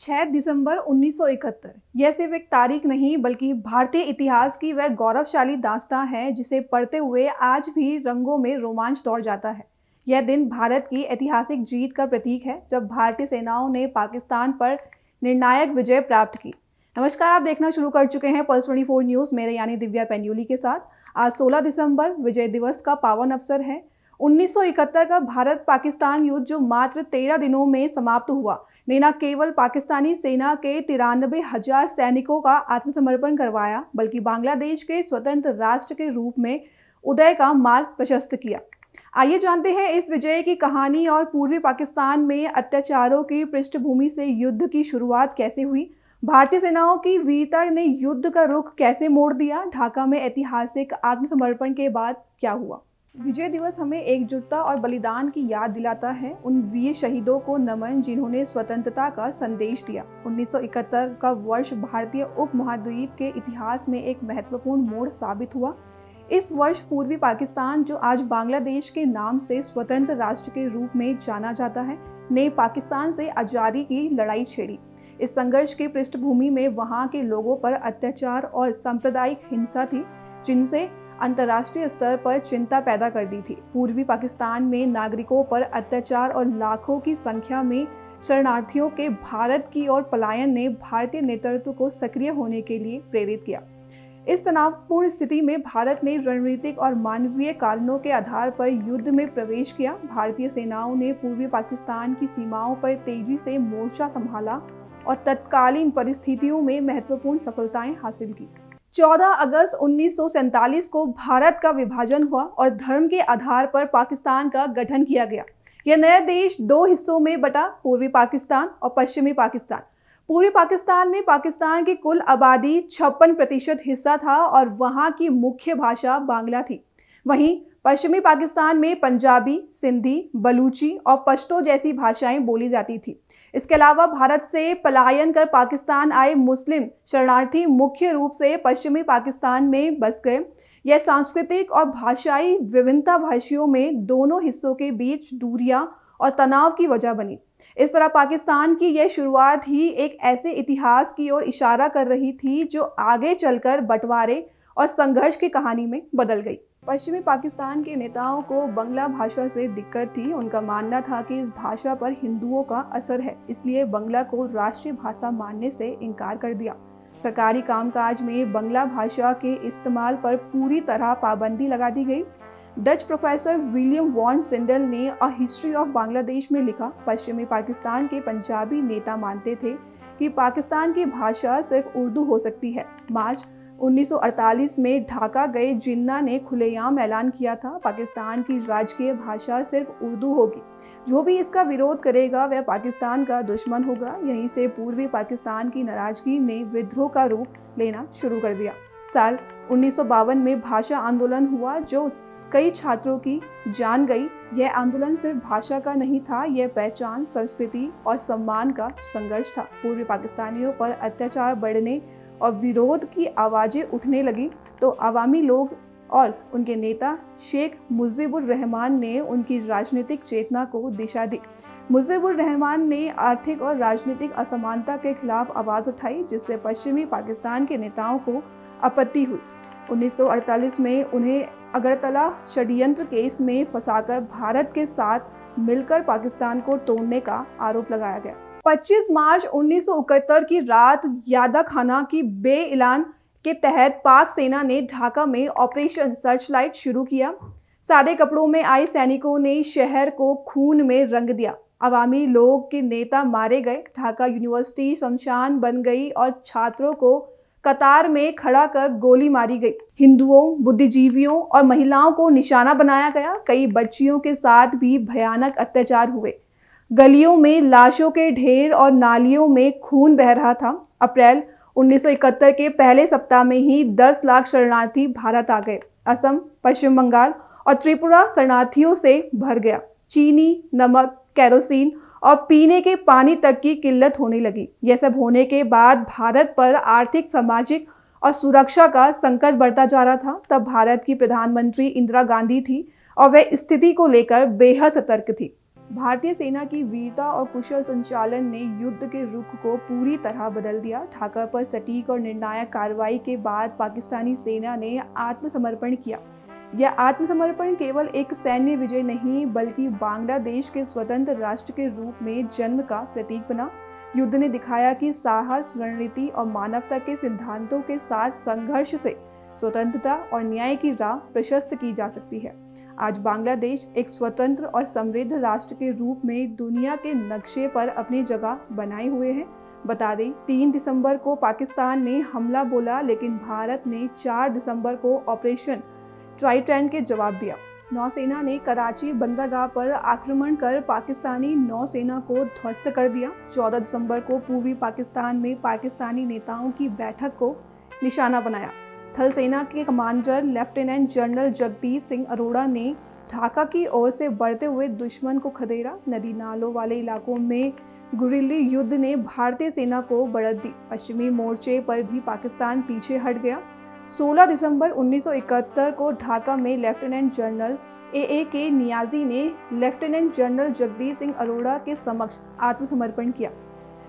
6 दिसंबर 1971 यह सिर्फ एक तारीख नहीं बल्कि भारतीय इतिहास की वह गौरवशाली दास्तां है जिसे पढ़ते हुए आज भी रंगों में रोमांच दौड़ जाता है। यह दिन भारत की ऐतिहासिक जीत का प्रतीक है जब भारतीय सेनाओं ने पाकिस्तान पर निर्णायक विजय प्राप्त की। नमस्कार, आप देखना शुरू कर चुके हैं पल्स 24 न्यूज़ मेरे यानी दिव्या पेन्यूली के साथ। आज 16 दिसंबर विजय दिवस का पावन अवसर है। 1971 का भारत पाकिस्तान युद्ध जो मात्र 13 दिनों में समाप्त हुआ ने न केवल पाकिस्तानी सेना के 93,000 सैनिकों का आत्मसमर्पण करवाया बल्कि बांग्लादेश के स्वतंत्र राष्ट्र के रूप में उदय का मार्ग प्रशस्त किया। आइए जानते हैं इस विजय की कहानी और पूर्वी पाकिस्तान में अत्याचारों की पृष्ठभूमि से युद्ध की शुरुआत कैसे हुई, भारतीय सेनाओं की वीरता ने युद्ध का रुख कैसे मोड़ दिया, ढाका में ऐतिहासिक आत्मसमर्पण के बाद क्या हुआ। विजय दिवस हमें एकजुटता और बलिदान की याद दिलाता है, उन वीर शहीदों को नमन जिन्होंने स्वतंत्रता का संदेश दिया। 1971 का वर्ष भारतीय उपमहाद्वीप के इतिहास में एक महत्वपूर्ण मोड़ साबित हुआ। इस वर्ष पूर्वी पाकिस्तान, जो आज बांग्लादेश के नाम से स्वतंत्र राष्ट्र के रूप में जाना जाता है, ने पाकिस्तान से आज़ादी की लड़ाई छेड़ी। इस संघर्ष की पृष्ठभूमि में वहां के लोगों पर अत्याचार और सांप्रदायिक हिंसा थी, जिनसे अंतर्राष्ट्रीय स्तर पर चिंता पैदा कर दी थी। पूर्वी पाकिस्तान में नागरिकों पर अत्याचार और लाखों की संख्या में शरणार्थियों के भारत की ओर पलायन ने भारतीय नेतृत्व को सक्रिय होने के लिए प्रेरित किया। इस तनावपूर्ण स्थिति में भारत ने रणनीतिक और मानवीय कारणों के आधार पर युद्ध में प्रवेश किया। भारतीय सेनाओं ने पूर्वी पाकिस्तान की सीमाओं पर तेजी से मोर्चा संभाला और तत्कालीन परिस्थितियों में महत्वपूर्ण सफलताएं हासिल की। 14 अगस्त 1947 को भारत का विभाजन हुआ और धर्म के आधार पर पाकिस्तान का गठन किया गया। यह नया देश दो हिस्सों में बटा, पूर्वी पाकिस्तान और पश्चिमी पाकिस्तान। पूर्वी पाकिस्तान में पाकिस्तान की कुल आबादी 56% हिस्सा था और वहां की मुख्य भाषा बांग्ला थी। वहीं पश्चिमी पाकिस्तान में पंजाबी, सिंधी, बलूची और पश्तो जैसी भाषाएं बोली जाती थी। इसके अलावा भारत से पलायन कर पाकिस्तान आए मुस्लिम शरणार्थी मुख्य रूप से पश्चिमी पाकिस्तान में बस गए। यह सांस्कृतिक और भाषाई विभिन्नता भाषियों में दोनों हिस्सों के बीच दूरियां और तनाव की वजह बनी। इस तरह पाकिस्तान की यह शुरुआत ही एक ऐसे इतिहास की ओर इशारा कर रही थी जो आगे चलकर बंटवारे और संघर्ष की कहानी में बदल गई। पश्चिमी पाकिस्तान के नेताओं को बंगला भाषा से दिक्कत थी। उनका मानना था कि इस भाषा पर हिंदुओं का असर है, इसलिए बंगला को राष्ट्रीय भाषा मानने से इनकार कर दिया। सरकारी कामकाज में बंगला भाषा के इस्तेमाल पर पूरी तरह पाबंदी लगा दी गई। डच प्रोफेसर विलियम वॉन सिंडल ने अ हिस्ट्री ऑफ बांग्लादेश में लिखा, पश्चिमी पाकिस्तान के पंजाबी नेता मानते थे कि पाकिस्तान की भाषा सिर्फ उर्दू हो सकती है। मार्च 1948 में ढाका गए जिन्ना ने खुलेआम ऐलान किया था, पाकिस्तान की राजकीय भाषा सिर्फ उर्दू होगी। जो भी इसका विरोध करेगा वह पाकिस्तान का दुश्मन होगा। यहीं से पूर्वी पाकिस्तान की नाराजगी ने विद्रोह का रूप लेना शुरू कर दिया। साल 1952 में भाषा आंदोलन हुआ जो कई छात्रों की जान गई। यह आंदोलन सिर्फ भाषा का नहीं था, यह पहचान, संस्कृति और सम्मान का संघर्ष था। पूर्वी पाकिस्तानियों पर अत्याचार बढ़ने और विरोध की आवाज़ें उठने लगी तो अवामी लोग और उनके नेता शेख मुजीबुर रहमान ने उनकी राजनीतिक चेतना को दिशा दी। मुजीबुर रहमान ने आर्थिक और राजनीतिक असमानता के खिलाफ आवाज़ उठाई, जिससे पश्चिमी पाकिस्तान के नेताओं को आपत्ति हुई। 1948 में उन्हें अगरतला षड्यंत्र केस में फंसाकर भारत के साथ मिलकर पाकिस्तान को तोड़ने का आरोप लगाया गया। 25 मार्च 1971 की रात यादा खाना की बे-ऐलान के तहत पाक सेना ने ढाका में ऑपरेशन सर्चलाइट शुरू किया। सादे कपड़ों में आए सैनिकों ने शहर को खून में रंग दिया। अवामी लोग के नेता मारे गए। ढाका यूनिवर्सिटी शमशान बन गई और छात्रों को कतार में खड़ा कर गोली मारी गई। हिंदुओं, बुद्धिजीवियों और महिलाओं को निशाना बनाया गया। कई बच्चियों के साथ भी भयानक अत्याचार हुए। गलियों में लाशों के ढेर और नालियों में खून बह रहा था। अप्रैल 1971 के पहले सप्ताह में ही 10 लाख शरणार्थी भारत आ गए। असम, पश्चिम बंगाल और त्रिपुरा शरणार्थियों से भर गया। चीनी, नमक, केरोसिन और पीने के पानी तक की किल्लत होने लगी। यह सब होने के बाद भारत पर आर्थिक, सामाजिक और सुरक्षा का संकट बढ़ता जा रहा था। तब भारत की प्रधानमंत्री इंदिरा गांधी थी और वह स्थिति को लेकर बेहद सतर्क थी। भारतीय सेना की वीरता और कुशल संचालन ने युद्ध के रुख को पूरी तरह बदल दिया। ढाका पर सटीक और निर्णायक कार्रवाई के बाद पाकिस्तानी सेना ने आत्मसमर्पण किया। यह आत्मसमर्पण केवल एक सैन्य विजय नहीं बल्कि बांग्लादेश के स्वतंत्र राष्ट्र के रूप में जन्म का प्रतीक बना। युद्ध ने दिखाया कि साहस, रणनीति और मानवता के सिद्धांतों के साथ संघर्ष से स्वतंत्रता और न्याय की राह प्रशस्त की जा सकती है। आज बांग्लादेश एक स्वतंत्र और समृद्ध राष्ट्र के रूप में दुनिया के नक्शे पर अपनी जगह बनाए हुए हैं। बता दें, 3 दिसंबर को पाकिस्तान ने हमला बोला, लेकिन भारत ने 4 दिसंबर को ऑपरेशन ट्राइडेंट के जवाब दिया। नौसेना ने कराची बंदरगाह पर आक्रमण कर पाकिस्तानी नौसेना को ध्वस्त कर दिया। 14 दिसंबर को पूर्वी पाकिस्तान में पाकिस्तानी नेताओं की बैठक को निशाना बनाया। थल सेना के commander lieutenant general Jagdish Singh Arora ने ढाका की ओर से बढ़ते हुए दुश्मन को खदेड़ा। नदी नालों वाले इलाकों में गुरिल्ला युद्ध ने भारतीय सेना को बढ़त दी। पश्चिमी मोर्चे पर भी पाकिस्तान पीछे हट गया। 16 दिसंबर 1971 को ढाका में लेफ्टिनेंट जनरल ए.के. नियाजी ने लेफ्टिनेंट जनरल जगदीश सिंह अरोड़ा के समक्ष आत्मसमर्पण किया।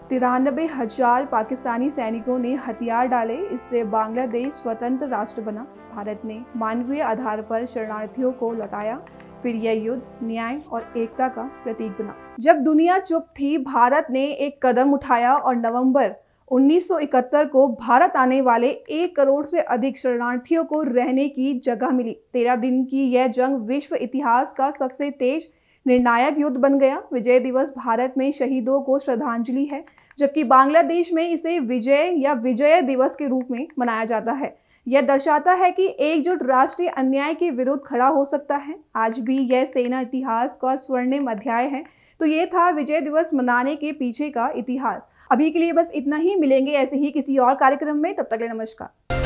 93,000 पाकिस्तानी सैनिकों ने हथियार डाले। इससे बांग्लादेश स्वतंत्र राष्ट्र बना। भारत ने मानवीय आधार पर शरणार्थियों को लौटाया। फिर यह युद्ध न्याय और एकता का प्रतीक बना। जब दुनिया चुप थी, भारत ने एक कदम उठाया और नवंबर 1971 को भारत आने वाले 1 करोड़ से अधिक शरणार्थियों को रहने की जगह मिली। 13 दिन की यह जंग विश्व इतिहास का सबसे तेज निर्णायक युद्ध बन गया। विजय दिवस भारत में शहीदों को श्रद्धांजलि है, जबकि बांग्लादेश में इसे विजय या विजय दिवस के रूप में मनाया जाता है। यह दर्शाता है कि एकजुट राष्ट्र अन्याय के विरुद्ध खड़ा हो सकता है। आज भी यह सेना इतिहास का स्वर्णिम अध्याय है। तो ये था विजय दिवस मनाने के पीछे का इतिहास। अभी के लिए बस इतना ही। मिलेंगे ऐसे ही किसी और कार्यक्रम में, तब तक के लिए नमस्कार।